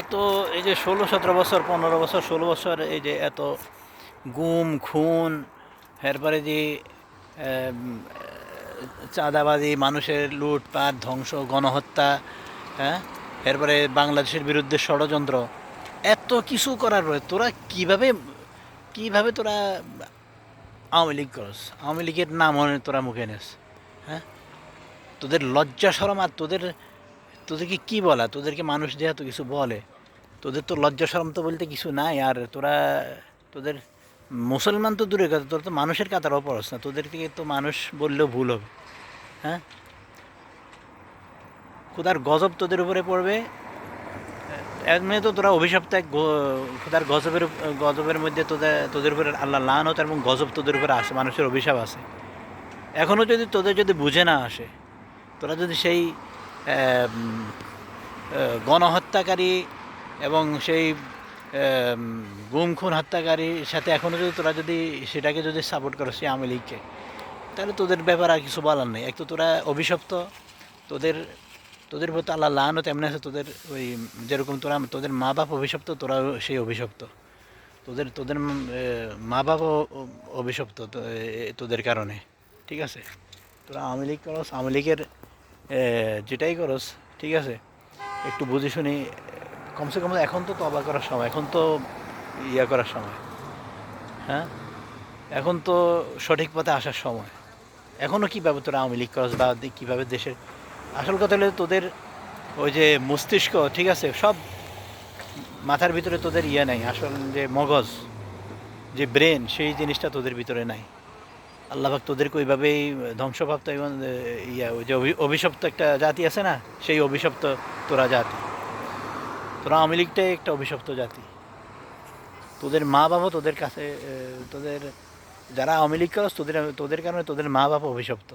এত এই যে 16-17 বছর, 15 বছর, 16 বছর, এই যে এত গুম খুন, এরপরে যে আম, চাঁদাবাজি, মানুষের লুটপাট, ধ্বংস, গণহত্যা, হ্যাঁ, এরপরে বাংলাদেশের বিরুদ্ধে ষড়যন্ত্র, এত কিছু করার পরে তোরা কিভাবে কিভাবে তোরা আওয়ামী লীগ করস? আওয়ামী লীগের নাম তোরা মুখে নেস? হ্যাঁ, তোদের লজ্জা শরম আর তোদেরকে কি বলা? তোদেরকে মানুষ যেহেতু কিছু বলে, তোদের তো লজ্জা শরম তো বলতে কিছু নাই। আর তোদের মুসলমান তো দূরে কথা, তোরা তো মানুষের কাতারও পড়স না। তোদেরকে তো মানুষ বললেও ভুল হবে। হ্যাঁ, খোদার গজব তোদের উপরে পড়বে। এমনি তো তোরা অভিশপ্ত এক খোদার গজবের মধ্যে তোদের উপরে আল্লাহ লানত এবং গজব তোদের উপরে আসে, মানুষের অভিশাপ আছে। এখনও যদি তোদের যদি বুঝে না আসে, তোরা যদি সেই গণহত্যাকারী এবং সেই গুম খুন হত্যাকারীর সাথে এখনও যদি তোরা যদি সেটাকে যদি সাপোর্ট করো, সেই আওয়ামী লীগকে, তাহলে তোদের ব্যাপারে আর কিছু বলার নেই। এক তো তোরা অভিশপ্ত, তোদের তোদের প্রতি আল্লাহ লানত এমনি আছে। তোদের ওই যেরকম তোদের মা বাপ অভিশপ্ত, তোরাও সেই অভিশপ্ত। তোদের তোদের মা বাবা অভিশপ্ত তোদের কারণে। ঠিক আছে, তোরা আওয়ামী লীগ করস, আওয়ামী লীগের যেটাই করস, ঠিক আছে, একটু বুঝে শুনি। কমসে কম এখন তো তবা করার সময়, এখন তো ইয়া করার সময়। হ্যাঁ, এখন তো সঠিক পথে আসার সময়। এখনও কীভাবে তোরা আওয়ামী লীগ করস বা কীভাবে দেশের, আসল কথা হলো তোদের ওই যে মস্তিষ্ক, ঠিক আছে, সব মাথার ভিতরে তোদের ইয়ে নাই, আসল যে মগজ, যে ব্রেন, সেই জিনিসটা তোদের ভিতরে নাই। আল্লাহবাক তোদেরকে ওইভাবেই ধ্বংসপ্রাপ্ত এবং ইয়া ওই যে অভিশপ্ত একটা জাতি আছে না, সেই অভিশপ্ত তোরা জাতি। তোরা আওয়ামী লীগটাই একটা অভিশপ্ত জাতি। তোদের মা বাবা তোদের কাছে, তোদের যারা আওয়ামী লীগ করস, তোদের তোদের কারণে তোদের মা বাবা অভিশপ্ত।